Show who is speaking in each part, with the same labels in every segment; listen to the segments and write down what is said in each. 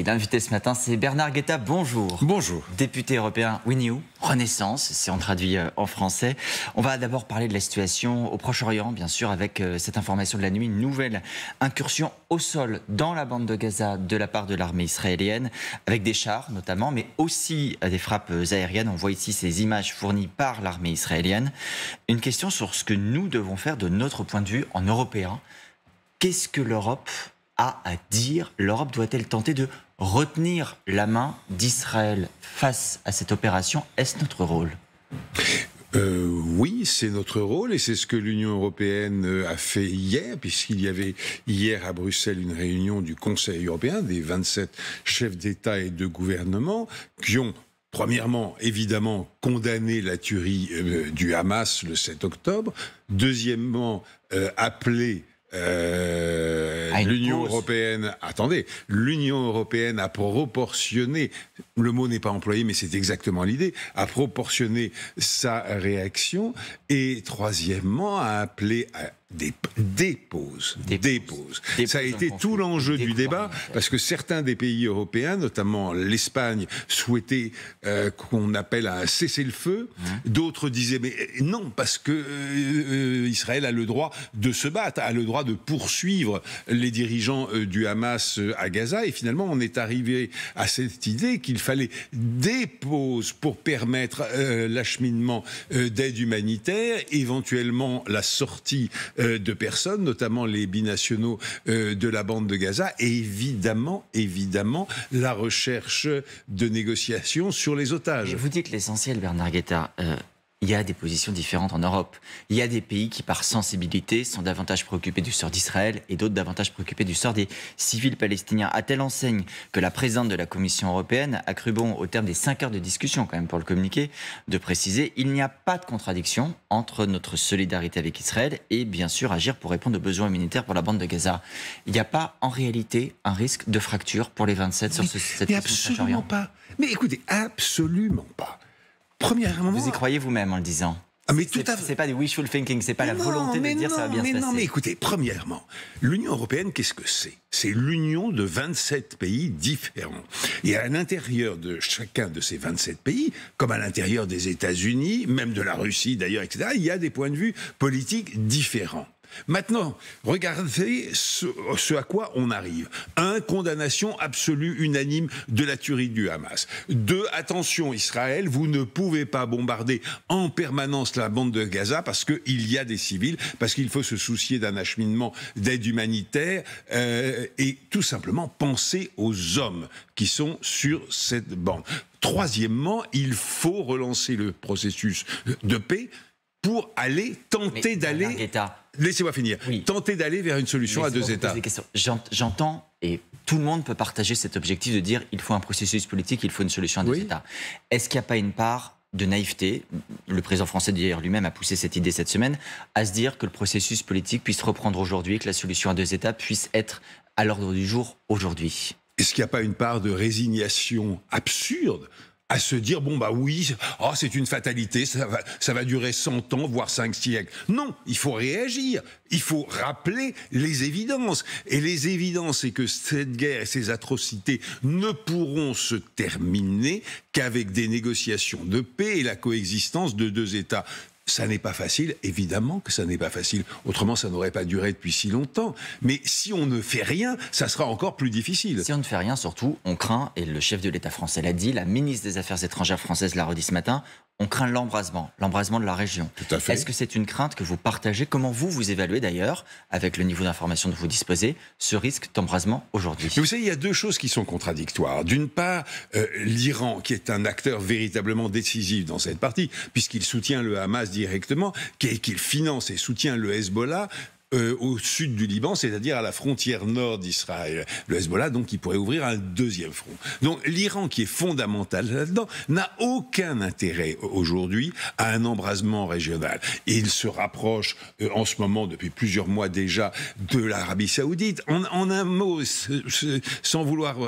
Speaker 1: Et l'invité ce matin, c'est Bernard Guetta. Bonjour.
Speaker 2: Bonjour.
Speaker 1: Député européen Renew, Renaissance, si on traduit en français. On va d'abord parler de la situation au Proche-Orient, bien sûr, avec cette information de la nuit, une nouvelle incursion au sol dans la bande de Gaza de la part de l'armée israélienne, avec des chars notamment, mais aussi des frappes aériennes. On voit ici ces images fournies par l'armée israélienne. Une question sur ce que nous devons faire de notre point de vue en Européen. Qu'est-ce que l'Europe a à dire? L'Europe doit-elle tenter de retenir la main d'Israël face à cette opération? Est-ce notre rôle?
Speaker 2: Oui, c'est notre rôle et c'est ce que l'Union européenne a fait hier, puisqu'il y avait hier à Bruxelles une réunion du Conseil européen des 27 chefs d'État et de gouvernement qui ont premièrement, évidemment, condamné la tuerie du Hamas le 7 octobre. Deuxièmement, appelé l'Union européenne, l'Union européenne a proportionné, le mot n'est pas employé, mais c'est exactement l'idée, a proportionné sa réaction, et troisièmement, a appelé à des pauses. Ça a été tout l'enjeu du débat, parce que certains des pays européens, notamment l'Espagne, souhaitaient qu'on appelle à un cessez-le-feu. D'autres disaient mais non, parce que Israël a le droit de se battre, a le droit de poursuivre les dirigeants du Hamas à Gaza. Et finalement, on est arrivé à cette idée qu'il fallait des pauses pour permettre l'acheminement d'aide humanitaire, éventuellement la sortie de personnes, notamment les binationaux de la bande de Gaza, et évidemment, la recherche de négociations sur les otages.
Speaker 1: Et vous dites l'essentiel, Bernard Guetta. Il y a des positions différentes en Europe. Il y a des pays qui, par sensibilité, sont davantage préoccupés du sort d'Israël et d'autres davantage préoccupés du sort des civils palestiniens. À telle enseigne que la présidente de la Commission européenne a cru bon, au terme des 5 heures de discussion, quand même pour le communiqué, de préciser il n'y a pas de contradiction entre notre solidarité avec Israël et, bien sûr, agir pour répondre aux besoins humanitaires pour la bande de Gaza. Il n'y a pas, en réalité, un risque de fracture pour les 27 sur cette question?
Speaker 2: Absolument pas. Mais écoutez, absolument pas. Premièrement,
Speaker 1: vous y croyez vous-même en le disant?
Speaker 2: Mais tout à fait.
Speaker 1: C'est pas du wishful thinking, c'est pas la volonté de dire ça va bien se passer.
Speaker 2: Non, mais écoutez, premièrement, l'Union européenne, qu'est-ce que c'est? C'est l'union de 27 pays différents. Et à l'intérieur de chacun de ces 27 pays, comme à l'intérieur des États-Unis, même de la Russie d'ailleurs, etc., il y a des points de vue politiques différents. Maintenant, regardez ce à quoi on arrive. 1, condamnation absolue, unanime de la tuerie du Hamas. 2, attention Israël, vous ne pouvez pas bombarder en permanence la bande de Gaza parce qu'il y a des civils, parce qu'il faut se soucier d'un acheminement d'aide humanitaire et tout simplement penser aux hommes qui sont sur cette bande. Troisièmement, il faut relancer le processus de paix pour aller tenter d'aller... Laissez-moi finir. Oui. Tenter d'aller vers une solution à 2 États.
Speaker 1: J'entends, et tout le monde peut partager cet objectif de dire il faut un processus politique, il faut une solution à 2 États. Est-ce qu'il n'y a pas une part de naïveté, le président français d'ailleurs lui-même a poussé cette idée cette semaine, à se dire que le processus politique puisse reprendre aujourd'hui, que la solution à 2 États puisse être à l'ordre du jour aujourd'hui?
Speaker 2: Est-ce qu'il n'y a pas une part de résignation absurde à se dire, bon bah oui, oh, c'est une fatalité, ça va durer 100 ans, voire 5 siècles. Non, il faut réagir, il faut rappeler les évidences. Et les évidences, c'est que cette guerre et ces atrocités ne pourront se terminer qu'avec des négociations de paix et la coexistence de 2 États. Ça n'est pas facile, évidemment que ça n'est pas facile. Autrement, ça n'aurait pas duré depuis si longtemps. Mais si on ne fait rien, ça sera encore plus difficile.
Speaker 1: Si on ne fait rien, surtout, on craint, et le chef de l'État français l'a dit, la ministre des Affaires étrangères française l'a redit ce matin, on craint l'embrasement de la région.
Speaker 2: Tout à fait.
Speaker 1: Est-ce que c'est une crainte que vous partagez? Comment vous évaluez d'ailleurs, avec le niveau d'information dont vous disposez, ce risque d'embrasement aujourd'hui?
Speaker 2: Vous savez, il y a 2 choses qui sont contradictoires. D'une part, l'Iran, qui est un acteur véritablement décisif dans cette partie, puisqu'il soutient le Hamas directement, qu'il finance et soutient le Hezbollah, au sud du Liban, c'est-à-dire à la frontière nord d'Israël. Le Hezbollah, donc, qui pourrait ouvrir un 2e front. Donc, l'Iran, qui est fondamental là-dedans, n'a aucun intérêt aujourd'hui à un embrasement régional. Et il se rapproche en ce moment, depuis plusieurs mois déjà, de l'Arabie Saoudite. En un mot, sans vouloir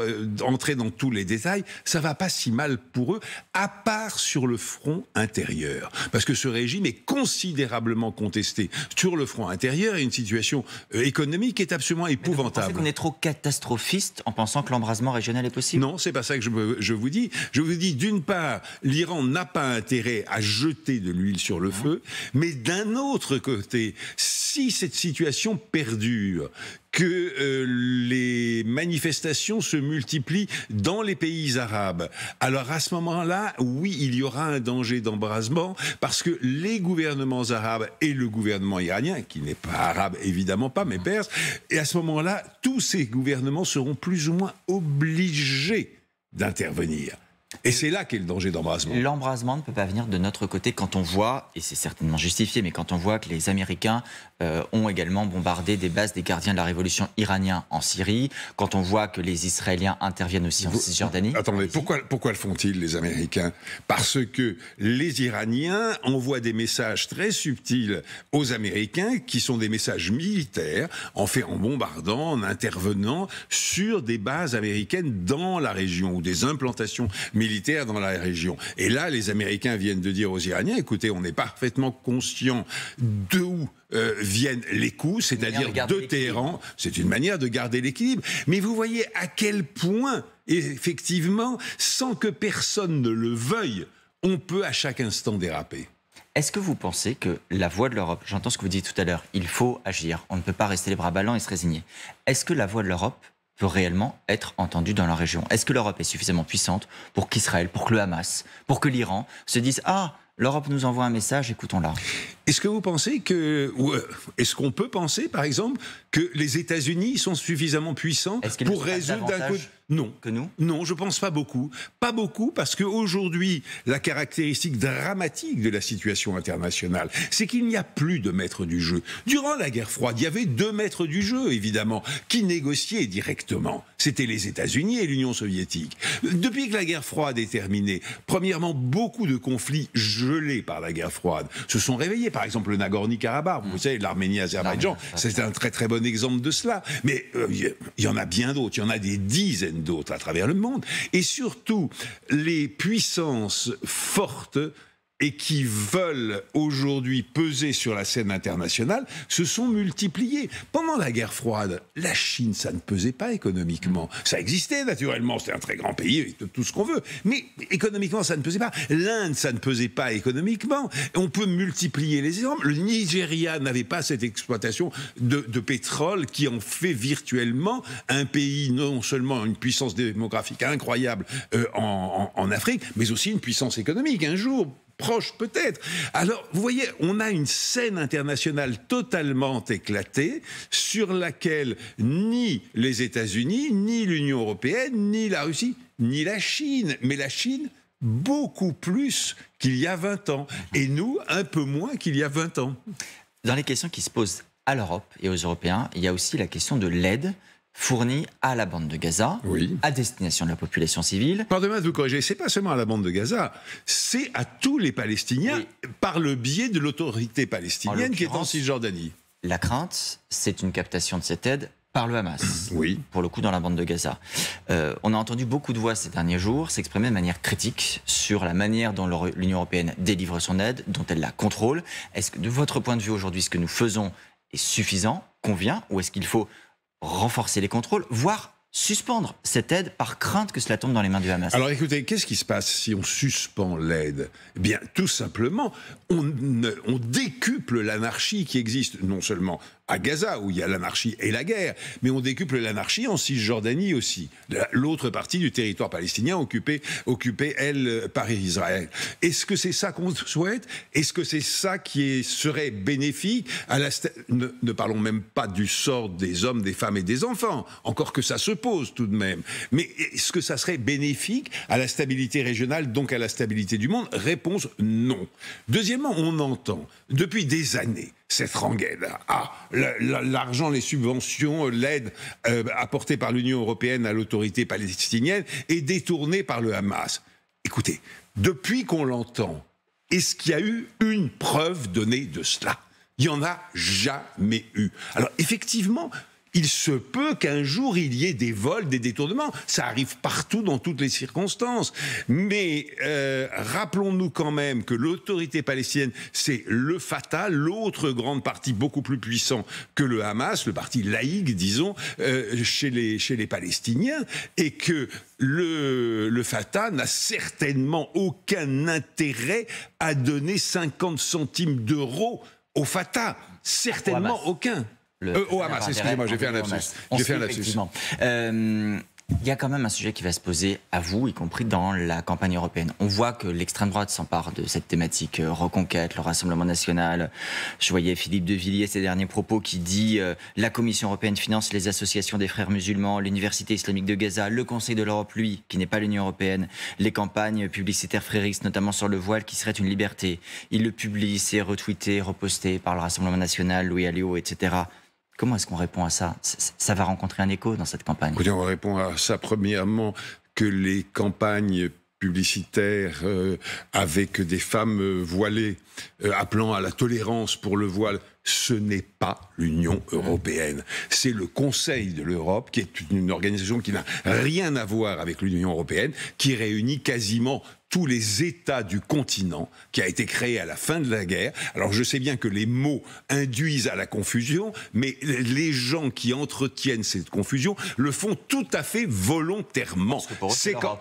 Speaker 2: entrer dans tous les détails, ça va pas si mal pour eux, à part sur le front intérieur. Parce que ce régime est considérablement contesté sur le front intérieur et une situation économique qui est absolument épouvantable.
Speaker 1: Vous pensez qu'on est trop catastrophiste en pensant que l'embrasement régional est possible?
Speaker 2: Non, c'est pas ça que je vous dis. Je vous dis, d'une part, l'Iran n'a pas intérêt à jeter de l'huile sur le feu, mais d'un autre côté, si cette situation perdure, que les manifestations se multiplient dans les pays arabes, alors à ce moment-là, oui, il y aura un danger d'embrasement, parce que les gouvernements arabes et le gouvernement iranien, qui n'est pas arabe, évidemment pas, mais perse, et à ce moment-là, tous ces gouvernements seront plus ou moins obligés d'intervenir. Et c'est là qu'est le danger d'embrasement.
Speaker 1: L'embrasement ne peut pas venir de notre côté quand on voit, et c'est certainement justifié, mais quand on voit que les Américains ont également bombardé des bases des gardiens de la révolution iraniens en Syrie, quand on voit que les Israéliens interviennent aussi en Cisjordanie.
Speaker 2: Attendez, pourquoi le font-ils, les Américains? Parce que les Iraniens envoient des messages très subtils aux Américains, qui sont des messages militaires, en bombardant, en intervenant sur des bases américaines dans la région, ou des implantations militaires dans la région. Et là, les Américains viennent de dire aux Iraniens, écoutez, on est parfaitement conscient d'où viennent les coups, c'est-à-dire de Téhéran. C'est une manière de garder l'équilibre. Mais vous voyez à quel point, effectivement, sans que personne ne le veuille, on peut à chaque instant déraper.
Speaker 1: Est-ce que vous pensez que la voix de l'Europe, j'entends ce que vous dites tout à l'heure, il faut agir, on ne peut pas rester les bras ballants et se résigner. Est-ce que la voix de l'Europe peut réellement être entendue dans la région? Est-ce que l'Europe est suffisamment puissante pour qu'Israël, pour que le Hamas, pour que l'Iran se disent « Ah, l'Europe nous envoie un message, écoutons-la ».
Speaker 2: Est-ce que vous pensez est-ce qu'on peut penser, par exemple, que les États-Unis sont suffisamment puissants pour résoudre d'un coup? Non.
Speaker 1: Que nous?
Speaker 2: Non, je pense pas beaucoup. Pas beaucoup, parce qu'aujourd'hui, la caractéristique dramatique de la situation internationale, c'est qu'il n'y a plus de maître du jeu. Durant la guerre froide, il y avait 2 maîtres du jeu, évidemment, qui négociaient directement. C'était les États-Unis et l'Union soviétique. Depuis que la guerre froide est terminée, premièrement, beaucoup de conflits gelés par la guerre froide se sont réveillés. Par exemple, le Nagorno-Karabakh, vous savez, l'Arménie-Azerbaïdjan, c'est un très très bon exemple de cela. Mais il y en a bien d'autres, il y en a des dizaines d'autres à travers le monde. Et surtout, les puissances fortes et qui veulent aujourd'hui peser sur la scène internationale se sont multipliées. Pendant la guerre froide, la Chine, ça ne pesait pas économiquement. Ça existait naturellement, c'était un très grand pays avec tout ce qu'on veut, mais économiquement, ça ne pesait pas. L'Inde, ça ne pesait pas économiquement. On peut multiplier les exemples. Le Nigeria n'avait pas cette exploitation de pétrole qui en fait virtuellement un pays, non seulement une puissance démographique incroyable en Afrique, mais aussi une puissance économique. Un jour, proche peut-être. Alors, vous voyez, on a une scène internationale totalement éclatée sur laquelle ni les États-Unis, ni l'Union européenne, ni la Russie, ni la Chine, mais la Chine beaucoup plus qu'il y a 20 ans, et nous un peu moins qu'il y a 20 ans.
Speaker 1: Dans les questions qui se posent à l'Europe et aux Européens, il y a aussi la question de l'aide fournie à la bande de Gaza,
Speaker 2: oui,
Speaker 1: à destination de la population civile.
Speaker 2: Pardonnez-moi de vous corriger, c'est pas seulement à la bande de Gaza, c'est à tous les Palestiniens, oui, par le biais de l'autorité palestinienne qui est en Cisjordanie.
Speaker 1: La crainte, c'est une captation de cette aide par le Hamas,
Speaker 2: oui,
Speaker 1: pour le coup dans la bande de Gaza. On a entendu beaucoup de voix ces derniers jours s'exprimer de manière critique sur la manière dont l'Union européenne délivre son aide, dont elle la contrôle. Est-ce que de votre point de vue aujourd'hui, ce que nous faisons est suffisant, convient, ou est-ce qu'il faut renforcer les contrôles, voire suspendre cette aide par crainte que cela tombe dans les mains du Hamas?
Speaker 2: Alors écoutez, qu'est-ce qui se passe si on suspend l'aide? Eh bien, tout simplement, on décuple l'anarchie qui existe non seulement à Gaza, où il y a l'anarchie et la guerre, mais on décuple l'anarchie en Cisjordanie aussi, l'autre partie du territoire palestinien occupée elle, par Israël. Est-ce que c'est ça qu'on souhaite? Est-ce que c'est ça qui serait bénéfique à ne parlons même pas du sort des hommes, des femmes et des enfants, encore que ça se pose tout de même. Mais est-ce que ça serait bénéfique à la stabilité régionale, donc à la stabilité du monde? Réponse non. Deuxièmement, on entend depuis des années cette rengaine. L'argent, les subventions, l'aide apportée par l'Union européenne à l'autorité palestinienne est détournée par le Hamas. Écoutez, depuis qu'on l'entend, est-ce qu'il y a eu une preuve donnée de cela? Il n'y en a jamais eu. Alors effectivement, il se peut qu'un jour il y ait des vols, des détournements. Ça arrive partout dans toutes les circonstances. Mais rappelons-nous quand même que l'autorité palestinienne, c'est le Fatah, l'autre grande partie beaucoup plus puissant que le Hamas, le parti laïque, disons, chez les Palestiniens, et que le Fatah n'a certainement aucun intérêt à donner 50 centimes d'euros au Fatah. Certainement aucun. Au Hamas, excusez-moi, j'ai fait un lapsus.
Speaker 1: Il y a quand même un sujet qui va se poser à vous, y compris dans la campagne européenne. On voit que l'extrême droite s'empare de cette thématique reconquête, le Rassemblement national. Je voyais Philippe de Villiers, ses derniers propos, qui dit la Commission européenne finance les associations des frères musulmans, l'Université islamique de Gaza, le Conseil de l'Europe, lui, qui n'est pas l'Union européenne, les campagnes publicitaires fréristes, notamment sur le voile, qui serait une liberté. Il le publie, c'est retweeté, reposté par le Rassemblement national, Louis Alliot, etc. Comment est-ce qu'on répond à ça? Ça va rencontrer un écho dans cette campagne.
Speaker 2: Écoutez, on répond à ça premièrement que les campagnes publicitaires avec des femmes voilées appelant à la tolérance pour le voile, ce n'est pas l'Union européenne. C'est le Conseil de l'Europe, qui est une organisation qui n'a rien à voir avec l'Union européenne, qui réunit quasiment tous les États du continent, qui a été créé à la fin de la guerre. Alors je sais bien que les mots induisent à la confusion, mais les gens qui entretiennent cette confusion le font tout à fait volontairement.
Speaker 1: C'est quand...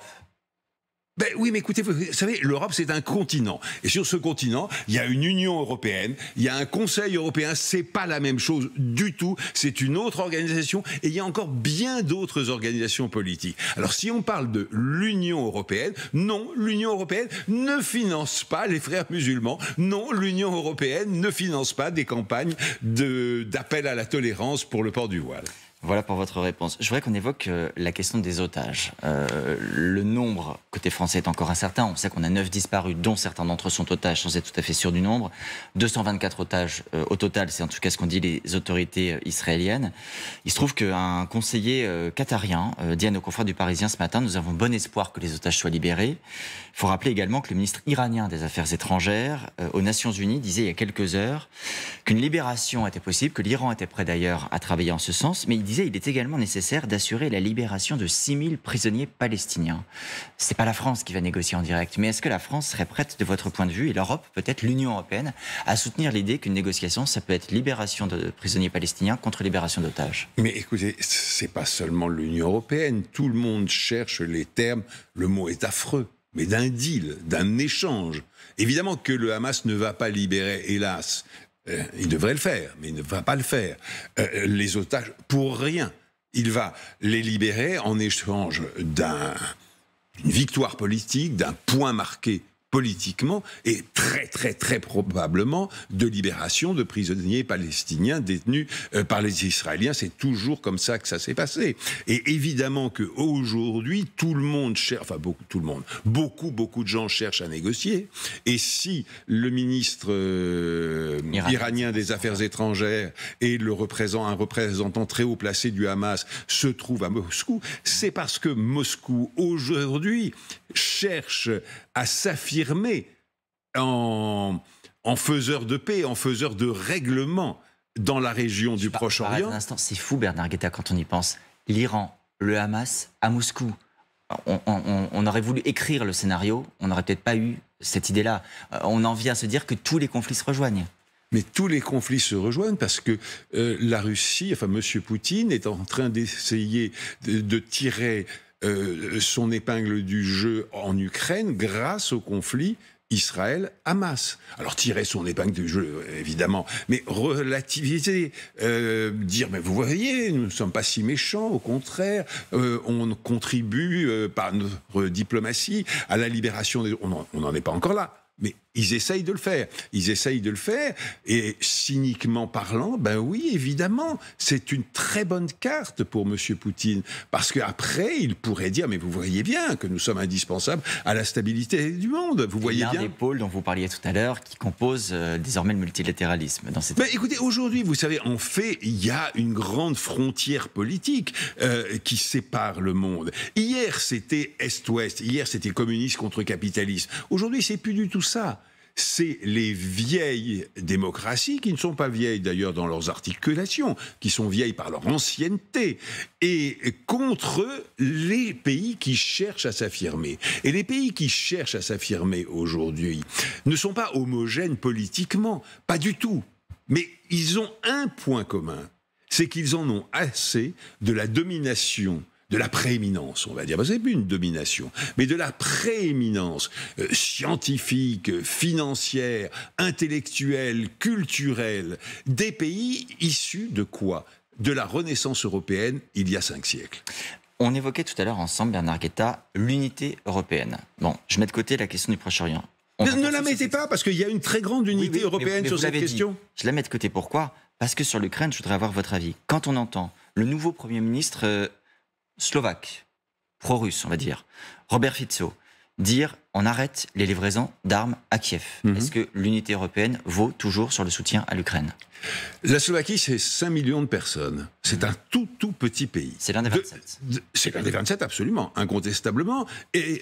Speaker 2: Ben oui, mais écoutez, vous savez, l'Europe, c'est un continent. Et sur ce continent, il y a une Union européenne, il y a un Conseil européen, c'est pas la même chose du tout, c'est une autre organisation, et il y a encore bien d'autres organisations politiques. Alors, si on parle de l'Union européenne, non, l'Union européenne ne finance pas les frères musulmans, non, l'Union européenne ne finance pas des campagnes d'appel à la tolérance pour le port du voile.
Speaker 1: Voilà pour votre réponse. Je voudrais qu'on évoque la question des otages. Le nombre côté français est encore incertain. On sait qu'on a 9 disparus, dont certains d'entre eux sont otages, sans être tout à fait sûr du nombre. 224 otages au total, c'est en tout cas ce qu'ont dit les autorités israéliennes. Il se trouve qu'un conseiller qatarien dit à nos confrères du Parisien ce matin: nous avons bon espoir que les otages soient libérés. Il faut rappeler également que le ministre iranien des Affaires étrangères aux Nations Unies disait il y a quelques heures qu'une libération était possible, que l'Iran était prêt d'ailleurs à travailler en ce sens, mais il disait qu'il est également nécessaire d'assurer la libération de 6000 prisonniers palestiniens. C'est pas la France qui va négocier en direct, mais est-ce que la France serait prête, de votre point de vue, et l'Europe, peut-être l'Union européenne, à soutenir l'idée qu'une négociation, ça peut être libération de prisonniers palestiniens contre libération d'otages?
Speaker 2: Mais écoutez, c'est pas seulement l'Union européenne, tout le monde cherche les termes, le mot est affreux, mais d'un deal, d'un échange. Évidemment que le Hamas ne va pas libérer, hélas, il devrait le faire, mais il ne va pas le faire, les otages pour rien. Il va les libérer en échange d'une victoire politique, d'un point marqué politiquement, et très très très probablement de libération de prisonniers palestiniens détenus par les Israéliens. C'est toujours comme ça que ça s'est passé. Et évidemment qu'aujourd'hui, tout le monde cherche, enfin beaucoup de gens cherchent à négocier. Et si le ministre iranien des Affaires étrangères et un représentant très haut placé du Hamas se trouvent à Moscou, c'est parce que Moscou aujourd'hui cherche à s'affirmer en faiseur de paix, en faiseur de règlement dans la région du Proche-Orient.
Speaker 1: C'est fou, Bernard Guetta, quand on y pense. L'Iran, le Hamas à Moscou. On aurait voulu écrire le scénario, on n'aurait peut-être pas eu cette idée-là. On en vient à se dire que tous les conflits se rejoignent.
Speaker 2: Mais tous les conflits se rejoignent parce que la Russie, enfin M. Poutine, est en train d'essayer de tirer son épingle du jeu en Ukraine grâce au conflit Israël-Hamas. Alors tirer son épingle du jeu, évidemment, mais relativiser, dire, mais vous voyez, nous ne sommes pas si méchants, au contraire, on contribue par notre diplomatie à la libération des... On n'en est pas encore là. Mais ils essayent de le faire. Ils essayent de le faire. Et cyniquement parlant, ben oui, évidemment, c'est une très bonne carte pour M. Poutine. Parce qu'après, il pourrait dire, mais vous voyez bien que nous sommes indispensables à la stabilité du monde. Vous voyez bien.
Speaker 1: L'un des pôles dont vous parliez tout à l'heure qui compose désormais le multilatéralisme. Dans cette...
Speaker 2: Ben écoutez, aujourd'hui, vous savez, en fait, il y a une grande frontière politique qui sépare le monde. Hier, c'était Est-Ouest. Hier, c'était communiste contre capitaliste. Aujourd'hui, c'est plus du tout ça. c'est les vieilles démocraties, qui ne sont pas vieilles d'ailleurs dans leurs articulations, qui sont vieilles par leur ancienneté, et contre les pays qui cherchent à s'affirmer. Et les pays qui cherchent à s'affirmer aujourd'hui ne sont pas homogènes politiquement, pas du tout. Mais ils ont un point commun, c'est qu'ils en ont assez de la domination, de la prééminence, on va dire. C'est plus une domination, mais de la prééminence scientifique, financière, intellectuelle, culturelle, des pays issus de quoi ? De la Renaissance européenne, il y a 5 siècles.
Speaker 1: On évoquait tout à l'heure ensemble, Bernard Guetta, l'unité européenne. Bon, je mets de côté la question du Proche-Orient.
Speaker 2: Ne la mettez pas, parce qu'il y a une très grande unité européenne sur cette question.
Speaker 1: Je la mets de côté, pourquoi ? Parce que sur l'Ukraine, je voudrais avoir votre avis. Quand on entend le nouveau Premier ministre slovaque, pro-russe, on va dire, Robert Fico, dire on arrête les livraisons d'armes à Kiev. Est-ce que l'unité européenne vaut toujours sur le soutien à l'Ukraine ?
Speaker 2: La Slovaquie, c'est 5 millions de personnes. C'est un tout petit pays.
Speaker 1: C'est l'un des 27.
Speaker 2: C'est l'un des 27, absolument, incontestablement. Et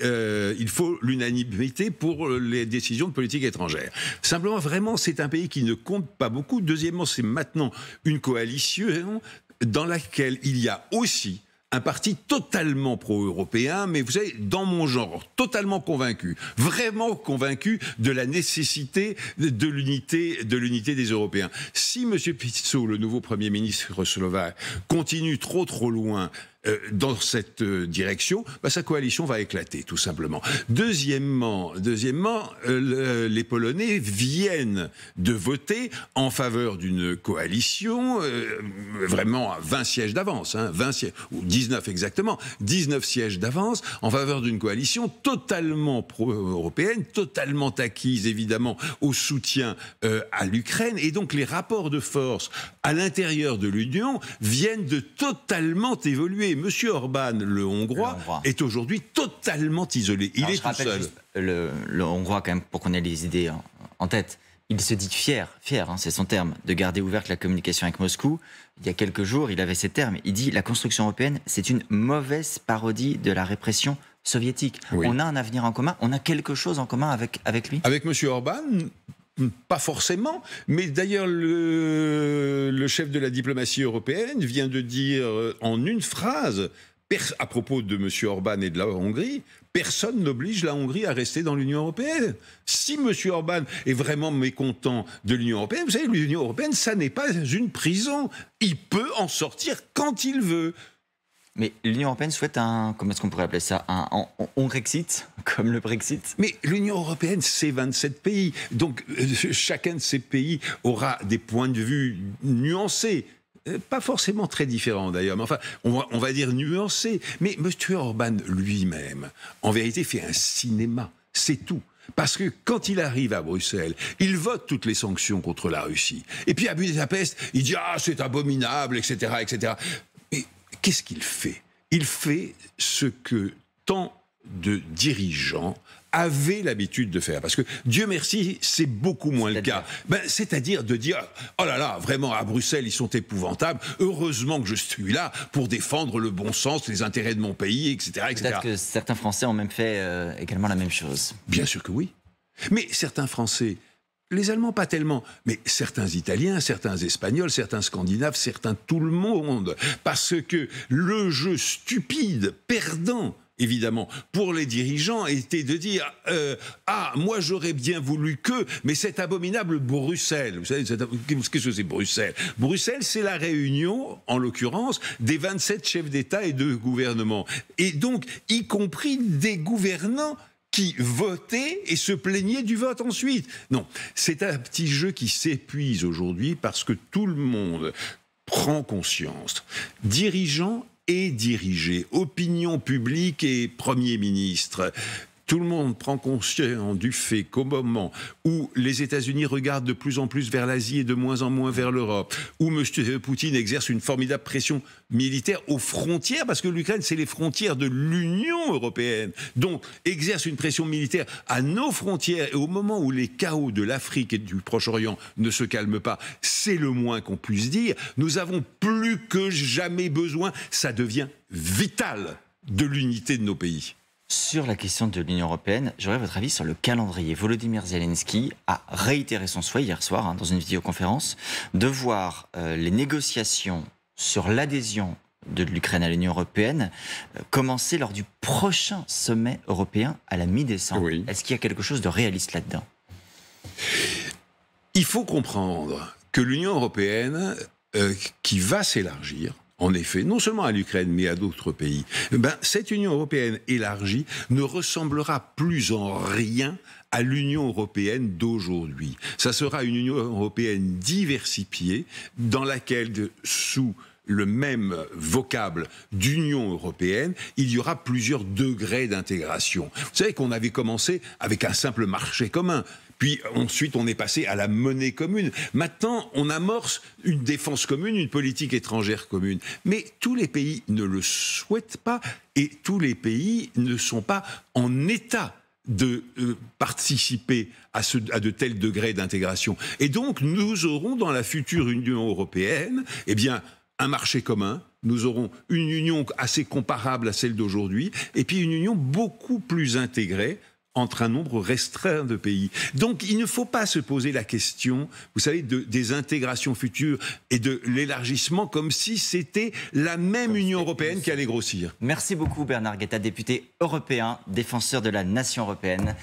Speaker 2: il faut l'unanimité pour les décisions de politique étrangère. Simplement, vraiment, c'est un pays qui ne compte pas beaucoup. Deuxièmement, c'est maintenant une coalition dans laquelle il y a aussi un parti totalement pro-européen, mais vous savez, dans mon genre, totalement convaincu, vraiment convaincu de la nécessité de l'unité des Européens. Si M. Fico, le nouveau Premier ministre slovaque, continue trop loin dans cette direction, sa coalition va éclater, tout simplement. Deuxièmement, les Polonais viennent de voter en faveur d'une coalition vraiment à 20 sièges d'avance, 20 sièges, ou 19 exactement, 19 sièges d'avance en faveur d'une coalition totalement pro-européenne, totalement acquise évidemment au soutien à l'Ukraine, et donc les rapports de force à l'intérieur de l'Union viennent de totalement évoluer. Monsieur Orban, le Hongrois, est aujourd'hui totalement isolé. Il est tout seul.
Speaker 1: Le Hongrois, quand même, pour qu'on ait les idées en tête, il se dit fier, c'est son terme, de garder ouverte la communication avec Moscou. Il y a quelques jours, il avait ces termes. Il dit « La construction européenne, c'est une mauvaise parodie de la répression soviétique. Oui. On a un avenir en commun, on a quelque chose en commun avec lui ?» Avec
Speaker 2: Monsieur Orban, pas forcément, mais d'ailleurs le chef de la diplomatie européenne vient de dire en une phrase, à propos de M. Orban et de la Hongrie, personne n'oblige la Hongrie à rester dans l'Union européenne. Si M. Orban est vraiment mécontent de l'Union européenne, vous savez, l'Union européenne, ça n'est pas une prison. Il peut en sortir quand il veut.
Speaker 1: Mais l'Union européenne souhaite comment est-ce qu'on pourrait appeler ça, un Hongrexit, comme le Brexit ?
Speaker 2: Mais l'Union européenne, c'est 27 pays. Donc, chacun de ces pays aura des points de vue nuancés. Pas forcément très différents d'ailleurs, mais enfin, on va dire nuancés. Mais M. Orban lui-même, en vérité, fait un cinéma. C'est tout. Parce que quand il arrive à Bruxelles, il vote toutes les sanctions contre la Russie. Et puis à Budapest, il dit « Ah, c'est abominable, etc. etc. » Mais qu'est-ce qu'il fait ? Il fait ce que tant de dirigeants avaient l'habitude de faire. Parce que, Dieu merci, c'est beaucoup moins le cas. C'est-à-dire de dire, oh là là, vraiment, à Bruxelles, ils sont épouvantables. Heureusement que je suis là pour défendre le bon sens, les intérêts de mon pays, etc. etc.
Speaker 1: Peut-être que certains Français ont même fait également la même chose.
Speaker 2: Bien sûr que oui. Mais certains Français, les Allemands pas tellement, mais certains Italiens, certains Espagnols, certains Scandinaves, certains tout le monde. Parce que le jeu stupide, perdant, évidemment, pour les dirigeants, était de dire moi j'aurais bien voulu que, mais cet abominable Bruxelles, vous savez, qu'est-ce que c'est Bruxelles ? Bruxelles, c'est la réunion, en l'occurrence, des 27 chefs d'État et de gouvernement. Et donc, y compris des gouvernants qui votaient et se plaignaient du vote ensuite. Non, c'est un petit jeu qui s'épuise aujourd'hui parce que tout le monde prend conscience. Dirigeants et dirigés, opinion publique et Premier ministre. Tout le monde prend conscience du fait qu'au moment où les États-Unis regardent de plus en plus vers l'Asie et de moins en moins vers l'Europe, où M. Poutine exerce une formidable pression militaire aux frontières, parce que l'Ukraine, c'est les frontières de l'Union européenne, donc exerce une pression militaire à nos frontières, et au moment où les chaos de l'Afrique et du Proche-Orient ne se calment pas, c'est le moins qu'on puisse dire, nous avons plus que jamais besoin, ça devient vital, de l'unité de nos pays.
Speaker 1: Sur la question de l'Union européenne, j'aurais votre avis sur le calendrier. Volodymyr Zelensky a réitéré son souhait hier soir, dans une vidéoconférence, de voir les négociations sur l'adhésion de l'Ukraine à l'Union européenne commencer lors du prochain sommet européen à la mi-décembre.
Speaker 2: Oui.
Speaker 1: Est-ce qu'il y a quelque chose de réaliste là-dedans?
Speaker 2: Il faut comprendre que l'Union européenne, qui va s'élargir, en effet, non seulement à l'Ukraine, mais à d'autres pays, cette Union européenne élargie ne ressemblera plus en rien à l'Union européenne d'aujourd'hui. Ça sera une Union européenne diversifiée, dans laquelle, sous le même vocable d'Union européenne, il y aura plusieurs degrés d'intégration. Vous savez qu'on avait commencé avec un simple marché commun. Puis ensuite, on est passé à la monnaie commune. Maintenant, on amorce une défense commune, une politique étrangère commune. Mais tous les pays ne le souhaitent pas et tous les pays ne sont pas en état de participer à de tels degrés d'intégration. Et donc, nous aurons dans la future Union européenne, un marché commun, nous aurons une union assez comparable à celle d'aujourd'hui, et puis une union beaucoup plus intégrée entre un nombre restreint de pays. Donc il ne faut pas se poser la question, vous savez, des intégrations futures et de l'élargissement comme si c'était la même Union européenne qui allait grossir.
Speaker 1: Merci beaucoup Bernard Guetta, député européen, défenseur de la nation européenne.